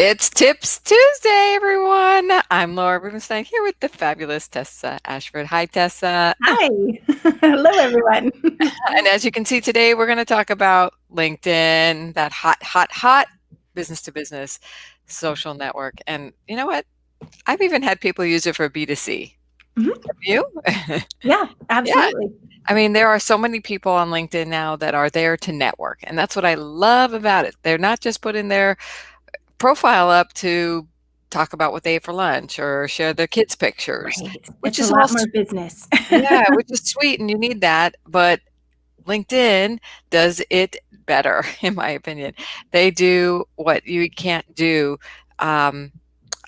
It's Tips Tuesday, everyone. I'm Laura Rubenstein here with the fabulous Tessa Ashford. Hi, Tessa. Hi. Hello, everyone. And as you can see today, we're going to talk about LinkedIn, that hot business to business social network. And you know what? I've even had people use it for B2C. Mhm. Have you? Yeah, Yeah. absolutely. I mean, there are so many people on LinkedIn now that are there to network. And that's what I love about it. They're not just putting their profile up to talk about what they ate for lunch or share their kids' pictures, Right. which It's a is all, lot more business. yeah, which is sweet and you need that. But LinkedIn does it better, in my opinion. They do what you can't do um,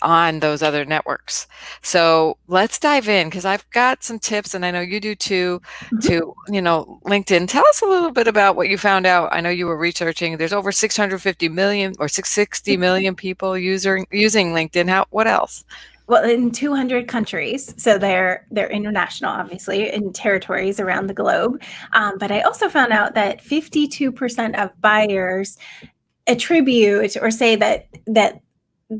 on those other networks. So let's dive in because I've got some tips and I know you do too Mhm. to, LinkedIn. Tell us a little bit about what you found out. I know you were researching. There's over 650 million or 660 million people using LinkedIn. What else? Well, in 200 countries, so they're international, obviously, in territories around the globe. But I also found out that 52% of buyers attribute or say that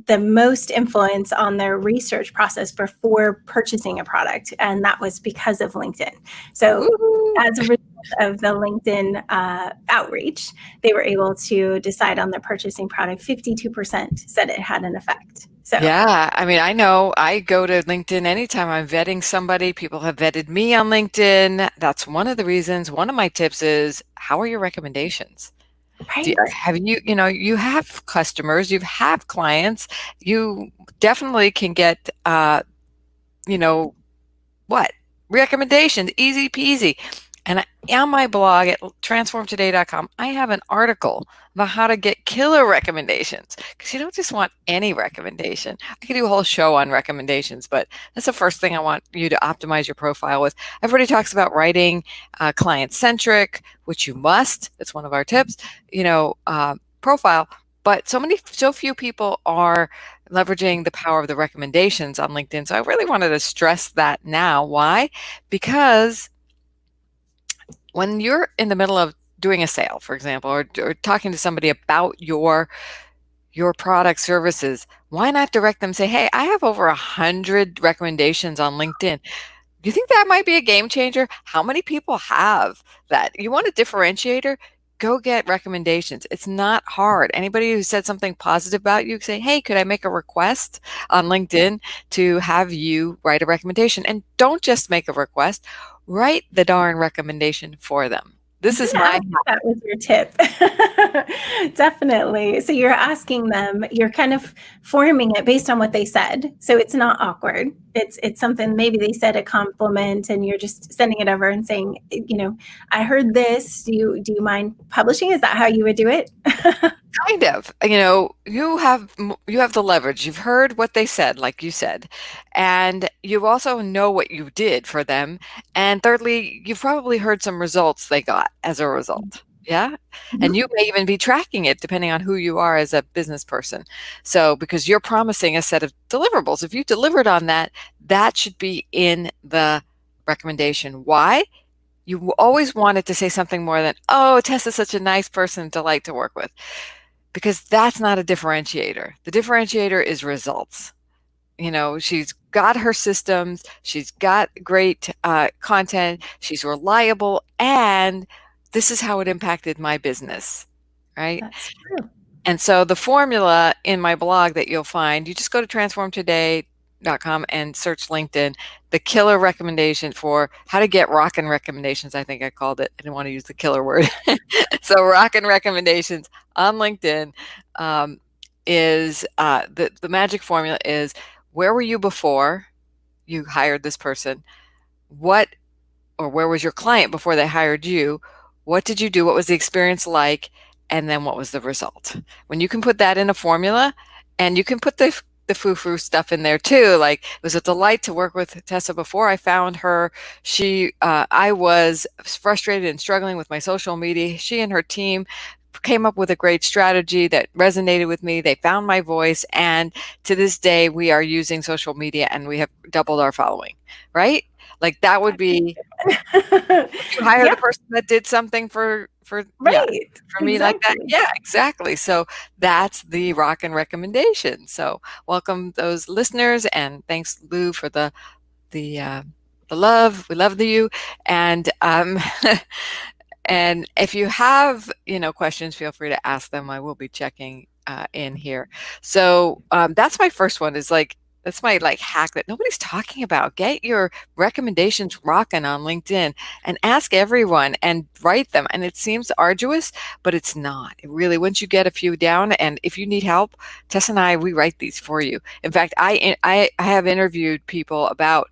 the most influence on their research process before purchasing a product, and that was because of LinkedIn. So Woo! as a result of the LinkedIn outreach, they were able to decide on their purchasing product. 52% said it had an effect. So Yeah, I mean, I know I go to LinkedIn anytime I'm vetting somebody. People have vetted me on LinkedIn. That's one of the reasons. One of my tips is, how are your recommendations? right. Have you have customers, you have clients, you definitely can get, you know, what? Recommendations, easy peasy. And on my blog at transformtoday.com, I have an article about how to get killer recommendations because you don't just want any recommendation. I could do a whole show on recommendations, but that's the first thing I want you to optimize your profile with. Everybody talks about writing client centric, which you must. That's one of our tips, profile. But so few people are leveraging the power of the recommendations on LinkedIn. So I really wanted to stress that now. Why? Because when you're in the middle of doing a sale, for example, or talking to somebody about your product services, why not direct them, say, hey, I have over 100 recommendations on LinkedIn. Do you think that might be a game changer? How many people have that? You want a differentiator? Go get recommendations. It's not hard. Anybody who said something positive about you, say, hey, could I make a request on LinkedIn to have you write a recommendation? And don't just make a request, write the darn recommendation for them. I This was is going to my ask if that was your tip. Definitely. So you're asking them, you're kind of forming it based on what they said. So it's not awkward. It's something maybe they said a compliment and you're just sending it over and saying, I heard this. Do you mind publishing? Is that how you would do it? kind of, you have the leverage. You've heard what they said, like you said, and you also know what you did for them. And thirdly, you've probably heard some results they got as a result. Yeah. And Mhm. you may even be tracking it depending on who you are as a business person. So, because you're promising a set of deliverables, if you delivered on that, that should be in the recommendation. Why? You always wanted to say something more than, oh, Tessa's such a nice person, delight to work with, because that's not a differentiator. The differentiator is results. She's got her systems, she's got great content, she's reliable, and this is how it impacted my business, right? That's true. And so the formula in my blog that you'll find, you just go to transformtoday.com and search LinkedIn, the killer recommendation for how to get rockin' recommendations. I think I called it. I didn't want to use the killer word. So rockin' recommendations on LinkedIn is the magic formula is, where were you before you hired this person? What or where was your client before they hired you? What did you do? What was the experience like? And then what was the result? When you can put that in a formula, and you can put the foo-foo stuff in there too. Like, it was a delight to work with Tessa before I found her. I was frustrated and struggling with my social media. She and her team came up with a great strategy that resonated with me. They found my voice, and to this day, we are using social media and we have doubled our following, right? Like that would be, would you hire Yeah, the person that did something yeah, right. for me like that? Exactly. Yeah, exactly. So that's the rockin' recommendation. So welcome those listeners, and thanks Lou for the uh, the love. We love you, and and if you have, questions, feel free to ask them. I will be checking in here. So that's my first one. Is like that's my like hack that nobody's talking about. Get your recommendations rocking on LinkedIn and ask everyone and write them. And it seems arduous, but it's not. It really, once you get a few down, and if you need help, Tess and we write these for you. In fact, I have interviewed people about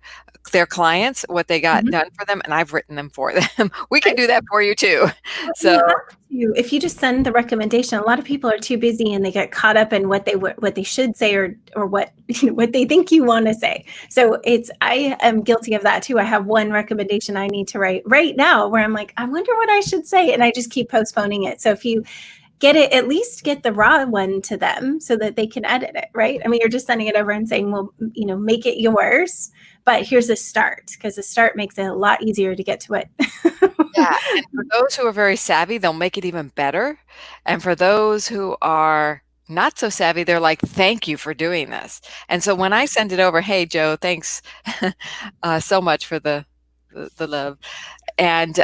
their clients, what they got Mhm. done for them, and I've written them for them. We can Right. do that for you too. Well, So you have to. If you just send the recommendation, a lot of people are too busy and they get caught up in what they should say, or what what they think you want to say. So I am guilty of that too. I have one recommendation I need to write right now where I'm like, I wonder what I should say, and I just keep postponing it. So if you get it, at least get the raw one to them so that they can edit it, right? I mean, you're just sending it over and saying, well, make it yours, but here's a start, because a start makes it a lot easier to get to it. yeah, and for those who are very savvy, they'll make it even better. And for those who are not so savvy, they're like, "Thank you for doing this." And so when I send it over, "Hey, Joe, thanks so much for the love." And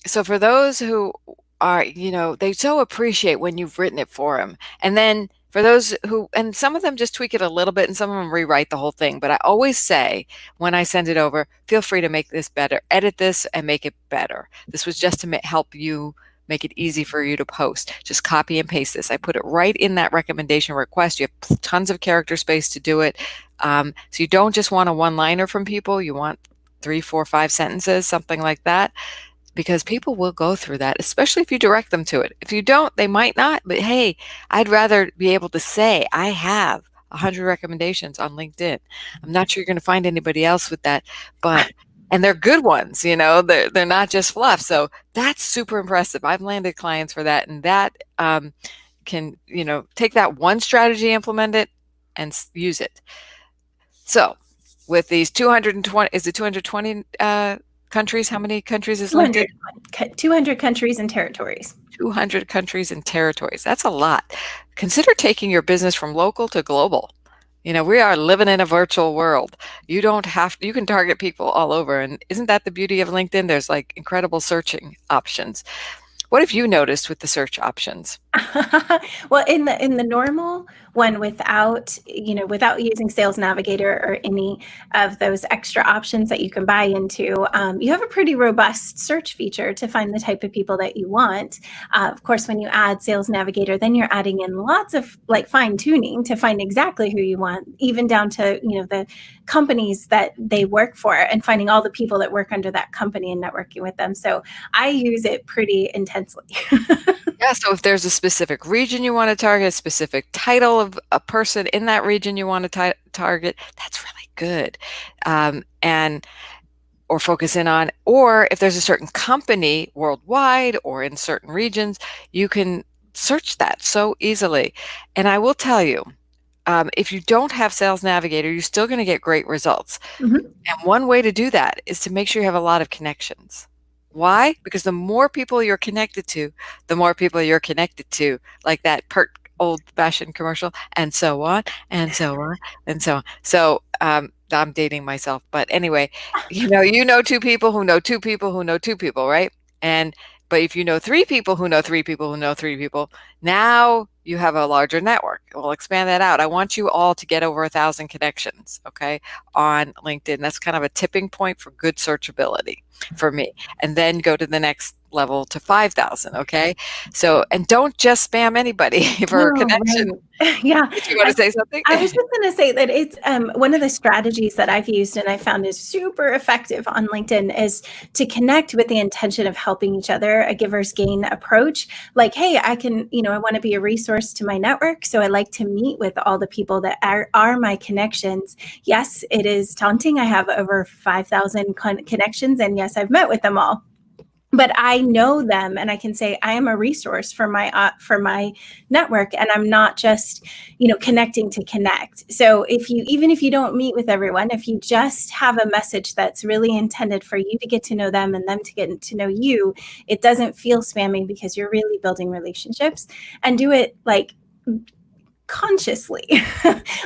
so for those who are, they so appreciate when you've written it for them. And then for those who, and some of them just tweak it a little bit and some of them rewrite the whole thing. But I always say when I send it over, feel free to make this better, edit this and make it better. This was just to help you make it easy for you to post. Just copy and paste this. I put it right in that recommendation request. You have tons of character space to do it. So you don't just want a one-liner from people. You want 3, 4, 5 sentences, something like that, because people will go through that, especially if you direct them to it. If you don't, they might not. But hey, I'd rather be able to say, I have 100 recommendations on LinkedIn. I'm not sure you're going to find anybody else with that, but and they're good ones, they're not just fluff. So that's super impressive. I've landed clients for that, and that can, take that one strategy, implement it, and use it. So with these 220, is it 220 countries? How many countries is LinkedIn? 200 countries and territories. 200 countries and territories. That's a lot. Consider taking your business from local to global. We are living in a virtual world. You can target people all over. And isn't that the beauty of LinkedIn? There's like incredible searching options. What have you noticed with the search options? Well, in the normal one, without using Sales Navigator or any of those extra options that you can buy into, you have a pretty robust search feature to find the type of people that you want. Of course, when you add Sales Navigator, then you're adding in lots of like fine tuning to find exactly who you want, even down to the companies that they work for, and finding all the people that work under that company and networking with them. So I use it pretty intensely. Yeah, so if there's a specific region you want to target, a specific title of a person in that region you want to target, that's really good. And or focus in on, or if there's a certain company worldwide or in certain regions, you can search that so easily. And I will tell you, if you don't have Sales Navigator, you're still going to get great results. Mhm. And one way to do that is to make sure you have a lot of connections. Why? Because the more people you're connected to, the more people you're connected to, like that pert old-fashioned commercial, and so on, and so on, and so on. So I'm dating myself, but anyway, two people who know two people who know two people, right? But if you know three people who know three people who know three people, now you have a larger network. We'll expand that out. I want you all to get over 1,000 connections, okay, on LinkedIn. That's kind of a tipping point for good searchability for me. And then go to the next level to 5,000, okay? So, and don't just spam anybody for a Oh, connection. right. Yeah. Did you want to say something? I was just going to say that it's one of the strategies that I've used and I found is super effective on LinkedIn is to connect with the intention of helping each other, a giver's gain approach. Like, hey, I want to be a resource to my network. So I like to meet with all the people that are my connections. Yes, it is daunting. I have over 5,000 connections, and yes, I've met with them all. but I know them and I can say I am a resource for my network, and I'm not just, connecting to connect. So if you even if you don't meet with everyone, if you just have a message that's really intended for you to get to know them and them to get to know you, it doesn't feel spammy because you're really building relationships. And do it like consciously.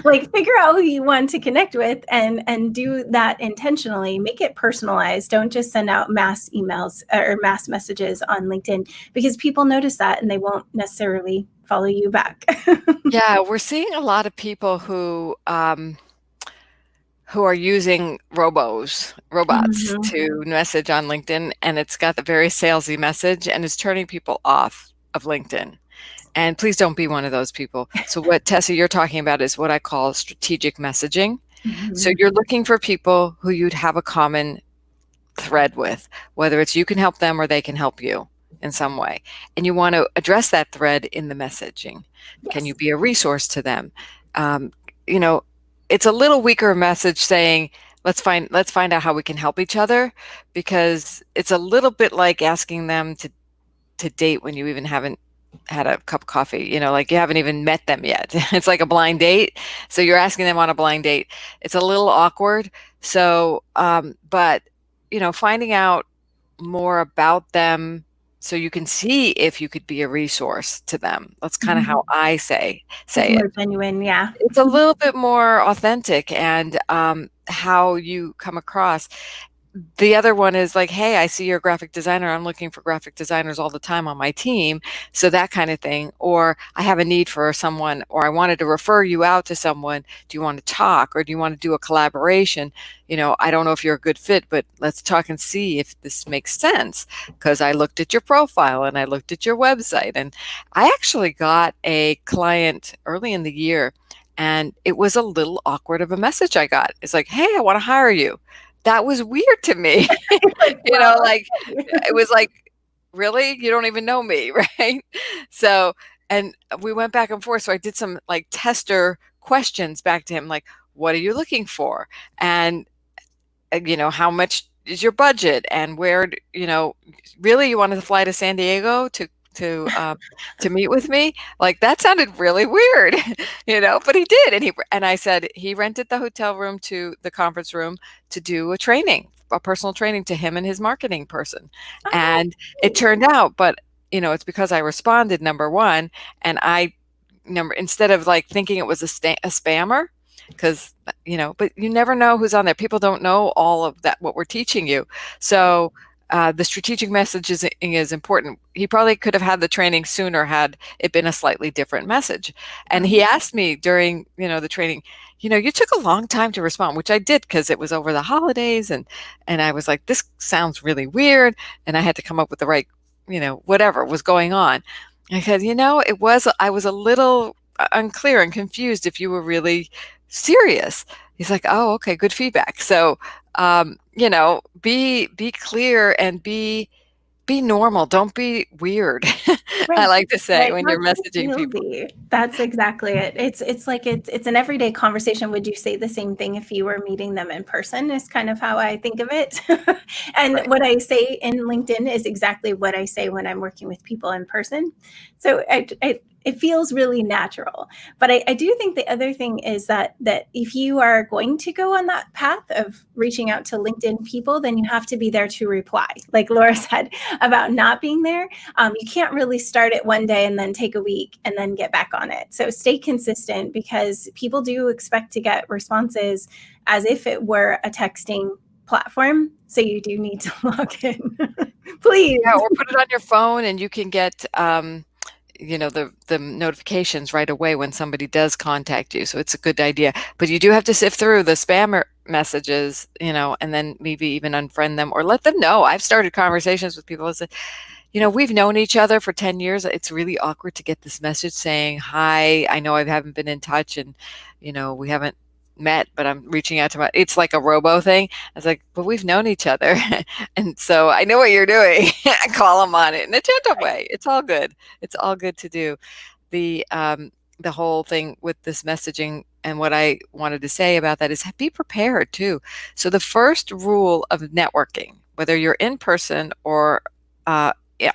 Like figure out who you want to connect with and do that intentionally. Make it personalized. Don't just send out mass emails or mass messages on LinkedIn, because people notice that and they won't necessarily follow you back. Yeah, we're seeing a lot of people who are using robots Mhm. to message on LinkedIn, and it's got the very salesy message and it's turning people off of LinkedIn. And please don't be one of those people. So what, Tessa, you're talking about is what I call strategic messaging. So Mhm. you're looking for people who you'd have a common thread with, whether it's you can help them or they can help you in some way. And you want to address that thread in the messaging. Can you Yes. be a resource to them? Um, you know, it's a little weaker message saying, let's find out how we can help each other, because it's a little bit like asking them to date when you even haven't had a cup of coffee, like you haven't even met them yet. It's like a blind date. So you're asking them on a blind date. It's a little awkward. So, but, finding out more about them so you can see if you could be a resource to them. That's kind of how Mhm. I It's say it. more genuine, yeah. It's a little bit more authentic, and how you come across. The other one is like, hey, I see you're a graphic designer. I'm looking for graphic designers all the time on my team. So that kind of thing. Or I have a need for someone, or I wanted to refer you out to someone. Do you want to talk, or do you want to do a collaboration? I don't know if you're a good fit, but let's talk and see if this makes sense. Because I looked at your profile and I looked at your website. And I actually got a client early in the year, and it was a little awkward of a message I got. It's like, hey, I want to hire you. That was weird to me. It's like, well, Like, okay. it was like, really? You don't even know me, right? So, and we went back and forth. So I did some like tester questions back to him, like, what are you looking for? And, how much is your budget? And really, you wanted to fly to San Diego to meet with me? Like, that sounded really weird, but he did. And I said he rented the hotel room to the conference room to do a personal training to him and his marketing person. Oh, And it turned out, but it's because I responded, number one, and I number instead of like thinking it was a spammer, because but you never know who's on there. People don't know all of that, what we're teaching you. So the strategic message is important. He probably could have had the training sooner had it been a slightly different message. And oh, he asked me during the training, you took a long time to respond, which I did because it was over the holidays, and I was like, this sounds really weird, and I had to come up with the right, whatever was going on. I said, I was a little unclear and confused if you were really serious. He's like, oh, okay, good feedback. So, be clear and be normal. Don't be weird. I right. like to say Right, when not you're so messaging people. salesy. That's exactly it. It's like it's an everyday conversation. Would you say the same thing if you were meeting them in person, is kind of how I think of it. And Right. what I say in LinkedIn is exactly what I say when I'm working with people in person. So it feels really natural. But I do think the other thing is that if you are going to go on that path of reaching out to LinkedIn people, then you have to be there to reply. Like Laura said about not being there, you can't really start it one day and then take a week and then get back on it. So stay consistent, because people do expect to get responses as if it were a texting platform. So you do need to log in. Please. Yeah, or put it on your phone and you can get the notifications right away when somebody does contact you. So it's a good idea. But you do have to sift through the spammer messages, and then maybe even unfriend them or let them know. I've started conversations with people. I said, we've known each other for 10 years. It's really awkward to get this message saying, hi, I know I haven't been in touch, and, we haven't met, but I'm reaching out to it's like a robo thing. I was like, but we've known each other. And so I know what you're doing. Call them on it in a gentle way. It's all good. It's all good to do. The whole thing with this messaging, and what I wanted to say about that is be prepared too. So the first rule of networking, whether you're in person or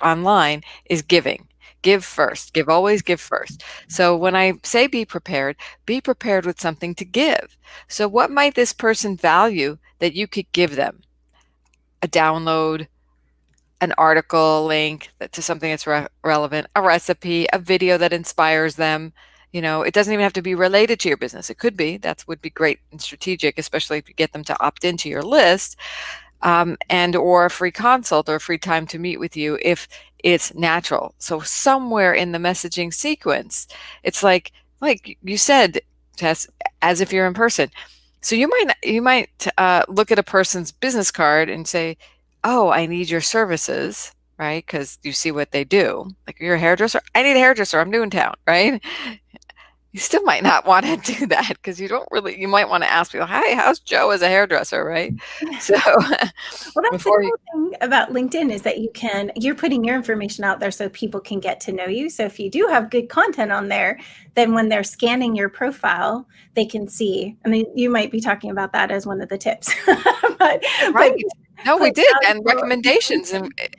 online is giving. Give first. Always give first. So when I say be prepared with something to give. So what might this person value that you could give them? A download, an article link to something that's relevant, a recipe, a video that inspires them. It doesn't even have to be related to your business. It could be. That would be great and strategic, especially if you get them to opt into your list, and or a free consult or a free time to meet with you if it's natural. So somewhere in the messaging sequence, it's like you said, Tess, as if you're in person. So you might look at a person's business card and say, "Oh, I need your services," right? Because you see what they do. Like, you're a hairdresser. I need a hairdresser. I'm new in town, right? You still might not want to do that because you might want to ask people, "Hi, how's Joe as a hairdresser?" Right? So Well, that's the before you, cool thing about LinkedIn is that you're putting your information out there so people can get to know you. So if you do have good content on there, then when they're scanning your profile, they can see. I mean, you might be talking about that as one of the tips, but right? No, we put did, and valuable recommendations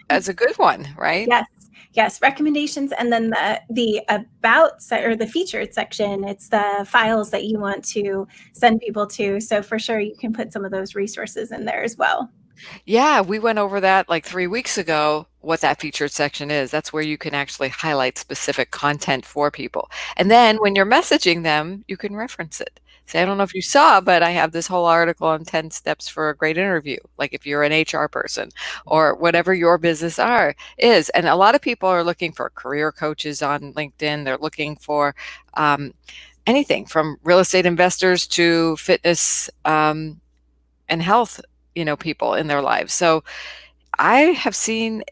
as a good one, right? Yes, yes, recommendations, and then the about or the featured section. It's the files that you want to send people to. So for sure, you can put some of those resources in there as well. Yeah, we went over that like 3 weeks ago, what that featured section is. That's where you can actually highlight specific content for people. And then when you're messaging them, you can reference it. Say, I don't know if you saw, but I have this whole article on 10 steps for a great interview. Like if you're an HR person or whatever your business is. And a lot of people are looking for career coaches on LinkedIn. They're looking for anything from real estate investors to fitness and health, people in their lives. So I have seen,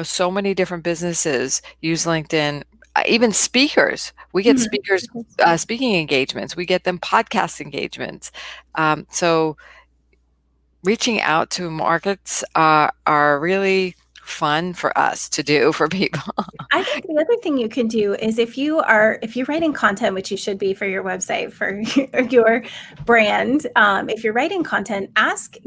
so many different businesses use LinkedIn, even speakers. We get Mhm. speakers, speaking engagements. We get them podcast engagements. So reaching out to markets are really fun for us to do for people. I think the other thing you can do is if you're writing content, which you should be for your website, for your brand, if you're writing content,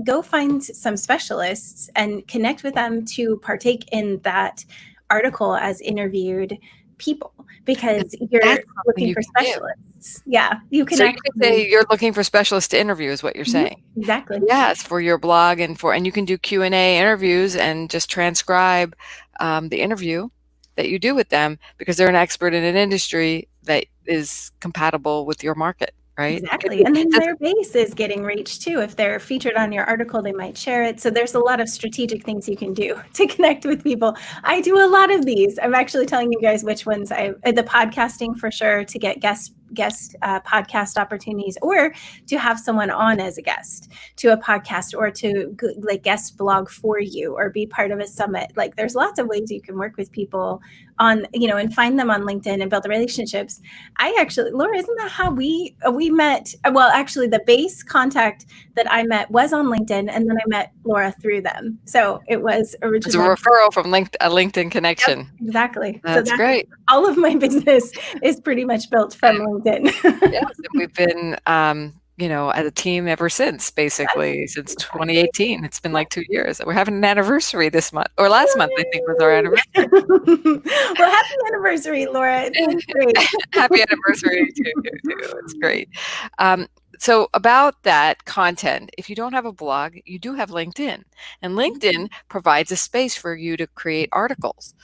go find some specialists and connect with them to partake in that article as interviewed people, And because that's you're something looking you for can give. specialists. Yeah, you can So you could actually. say you're looking for specialists to interview is what you're Mhm, saying. exactly. Yes, for your blog and you can do Q&A interviews and just transcribe the interview that you do with them because they're an expert in an industry that is compatible with your market, right? It could Exactly. be, And then their base is getting reached too. If they're featured on your article, they might share it. So there's a lot of strategic things you can do to connect with people. I do a lot of these. I'm actually telling you guys which ones the podcasting for sure, to get guest podcast opportunities, or to have someone on as a guest to a podcast, or to like guest blog for you, or be part of a summit. Like there's lots of ways you can work with people on, and find them on LinkedIn and build relationships. Laura, isn't that how we met? Well, actually, the base contact that I met was on LinkedIn, and then I met Laura through them. So it was it's a originally. referral from a LinkedIn Yep, connection. exactly. So That's that's great. all of my business is pretty much built from LinkedIn. Yes, and we've been, as a team ever since, basically, since 2018. It's been like 2 years. We're having an anniversary this month, or last month, I think, was our anniversary. Well, happy anniversary, Laura. It's been great. Happy anniversary to you too. It's great. Um, so about that content, if you don't have a blog, you do have LinkedIn. And LinkedIn provides a space for you to create articles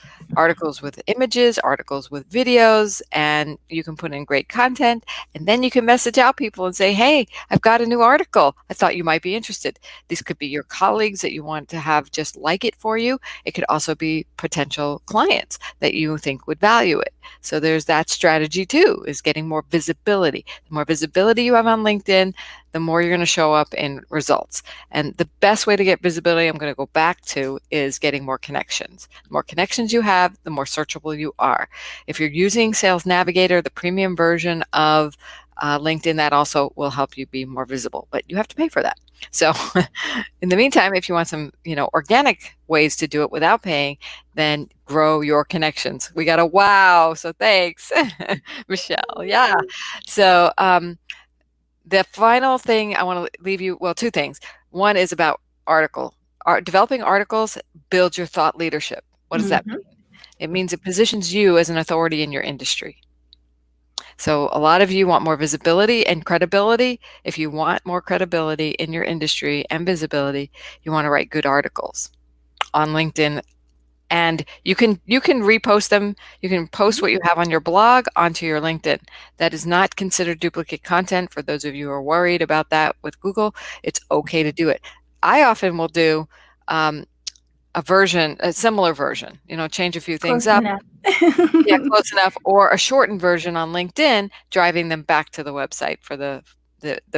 with images, articles with videos, and you can put in great content. And then you can message out people and say, hey, I've got a new article. I thought you might be interested. These could be your colleagues that you want to have just like it for you. It could also be potential clients that you think would value it. So there's that strategy too, is getting more visibility. The more visibility you have on LinkedIn, the more you're going to show up in results. And the best way to get visibility, I'm going to go back to, is getting more connections. The more connections you have, the more searchable you are. If you're using Sales Navigator, the premium version of LinkedIn, that also will help you be more visible, but you have to pay for that. So in the meantime, if you want some, organic ways to do it without paying, then grow your connections. We got a wow. So thanks, Michelle. Yeah. So the final thing I want to leave you, well, two things. One is about developing articles builds your thought leadership. What does that Mhm. mean? It means it positions you as an authority in your industry. So a lot of you want more visibility and credibility. If you want more credibility in your industry and visibility, you want to write good articles on LinkedIn, and you can repost them. You can post Mhm. what you have on your blog onto your LinkedIn. That is not considered duplicate content. For those of you who are worried about that with Google, it's okay to do it. I often will do um, a similar version, change a few things Close up. enough. Yeah, close enough, or a shortened version on LinkedIn, driving them back to the website for the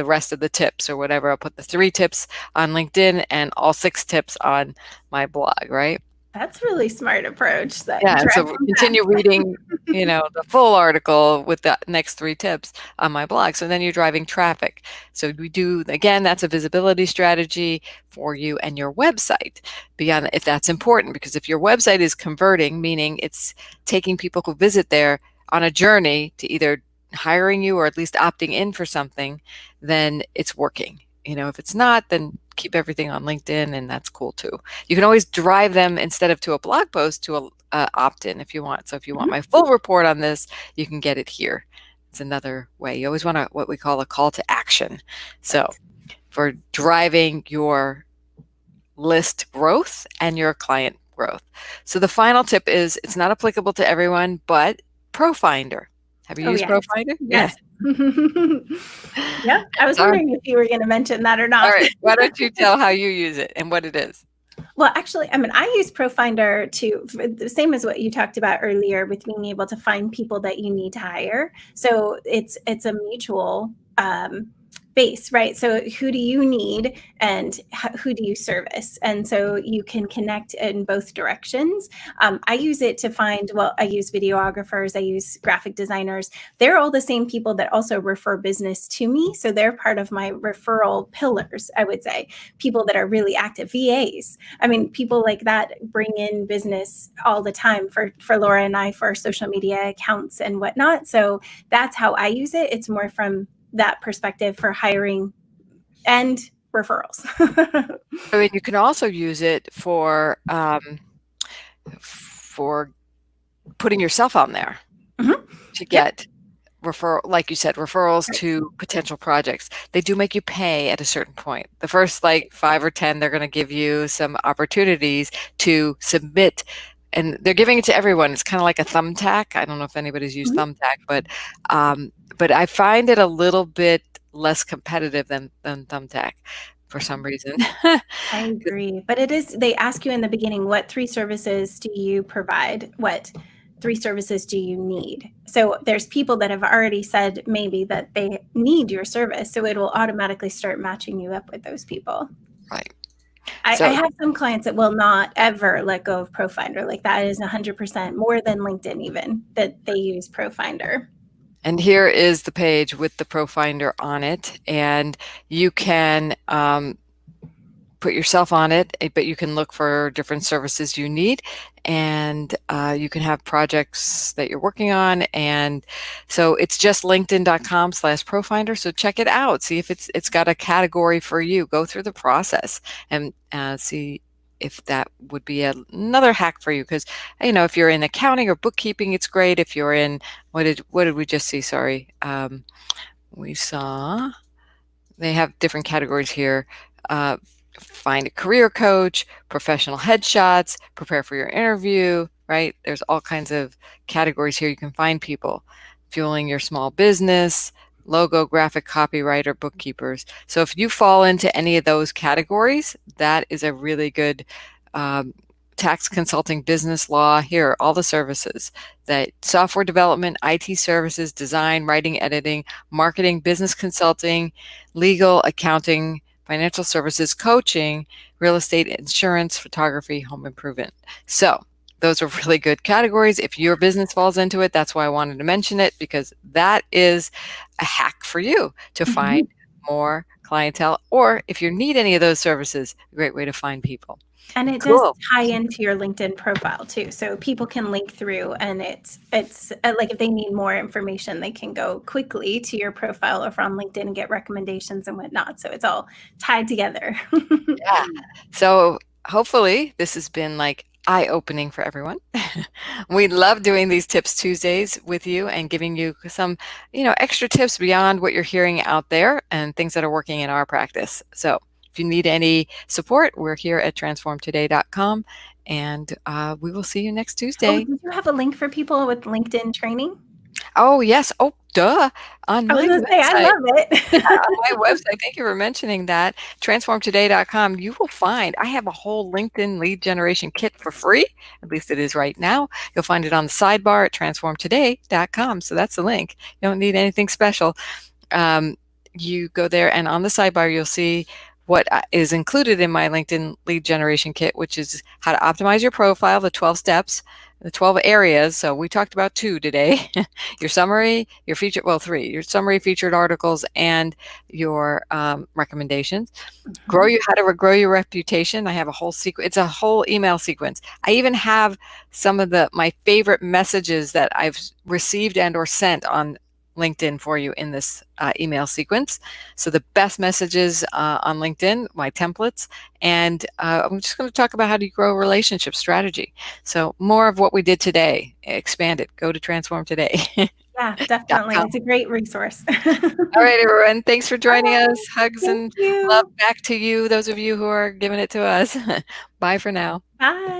rest of the tips or whatever. I'll put the 3 tips on LinkedIn and all 6 tips on my blog, right? That's really smart approach that Yeah, and drives so them continue back. reading, the full article with the next 3 tips on my blog. So then you're driving traffic. So we do, again, that's a visibility strategy for you and your website. Beyond, if that's important, because if your website is converting, meaning it's taking people who visit there on a journey to either hiring you or at least opting in for something, then it's working. If it's not, then keep everything on LinkedIn, and that's cool too. You can always drive them, instead of to a blog post, to a opt-in if you want. So if you want Mhm. my full report on this, you can get it here. It's another way. You always want what we call a call to action. So Right. for driving your list growth and your client growth. So the final tip is, it's not applicable to everyone, but ProFinder. Have you Oh, used yes. ProFinder? Yeah. Yes. Yep. I was So, wondering if you were gonna mention that or all not. right. Why don't you tell how you use it and what it is? Well, actually, I mean, I use ProFinder to the same as what you talked about earlier with being able to find people that you need to hire. So it's a mutual base, right? So who do you need and who do you service? And so you can connect in both directions. I use it to find, well, I use videographers, I use graphic designers. They're all the same people that also refer business to me. So they're part of my referral pillars, I would say. People that are really active, VAs. I mean, people like that bring in business all the time for Laura and I for our social media accounts and whatnot. So that's how I use it. It's more from that perspective for hiring and referrals. I mean, you can also use it for putting yourself on there Mhm. to Yep. get like you said, referrals Right. to potential projects. They do make you pay at a certain point. The first like 5 or 10, they're going to give you some opportunities to submit, and they're giving it to everyone. It's kind of like a thumbtack. I don't know if anybody's used Mhm. thumbtack, but I find it a little bit less competitive than thumbtack for some reason. I agree. But it is, they ask you in the beginning, what 3 services do you provide? What 3 services do you need? So there's people that have already said maybe that they need your service. So it will automatically start matching you up with those people. Right. I So, have some clients that will not ever let go of ProFinder. Like that is 100% more than LinkedIn, even that they use ProFinder. and here is the page with the ProFinder on it, and you can put yourself on it, but you can look for different services you need, and you can have projects that you're working on. And so it's just linkedin.com/profinder. So check it out, see if it's got a category for you. Go through the process and see if that would be another hack for you. Because if you're in accounting or bookkeeping, it's great. If you're in, what did we just see? Sorry, we saw they have different categories here. Uh, Find a career coach, professional headshots, prepare for your interview, right? There's all kinds of categories here. You can find people. Fueling your small business, logo, graphic, copywriter, bookkeepers. So if you fall into any of those categories, that is a really good um, tax consulting, business law. Here are all the services: that software development, IT services, design, writing, editing, marketing, business consulting, legal, accounting, financial services, coaching, real estate, insurance, photography, home improvement. So those are really good categories. If your business falls into it, that's why I wanted to mention it, because that is a hack for you to find Mhm. more clientele. Or if you need any of those services, a great way to find people. And it does Cool. tie into your LinkedIn profile too. So people can link through and it's like if they need more information, they can go quickly to your profile or from LinkedIn and get recommendations and whatnot. So it's all tied together. Yeah. So hopefully this has been like eye-opening for everyone. We love doing these Tips Tuesdays with you and giving you some, extra tips beyond what you're hearing out there and things that are working in our practice. So if you need any support, we're here at transformtoday.com, and we will see you next Oh, Tuesday. did you have a link for people with LinkedIn training? Oh, yes. Oh, duh. On I was my gonna say, I website. love it. On my website, thank you for mentioning that, transformtoday.com, you will find I have a whole LinkedIn lead generation kit for free. At least it is right now. You'll find it on the sidebar at transformtoday.com. So that's the link. You don't need anything special. You go there, and on the sidebar, you'll see what is included in my LinkedIn lead generation kit, which is how to optimize your profile, the 12 steps, the 12 areas. So we talked about 2 today. Your summary, your featured, well, 3, your summary, featured articles, and your recommendations. Mhm. How to grow your reputation. I have a whole sequence. It's a whole email sequence. I even have some of my favorite messages that I've received and or sent on LinkedIn for you in this email sequence. So the best messages on LinkedIn, my templates, and I'm just going to talk about how to grow a relationship strategy. So more of what we did today, expand it. Go to transformtoday.com. Yeah, definitely. It's a great resource. All right, everyone. Thanks for All joining us. right. Hugs Thank and love you. back to you, those of you who are giving it to us. Bye for now. Bye.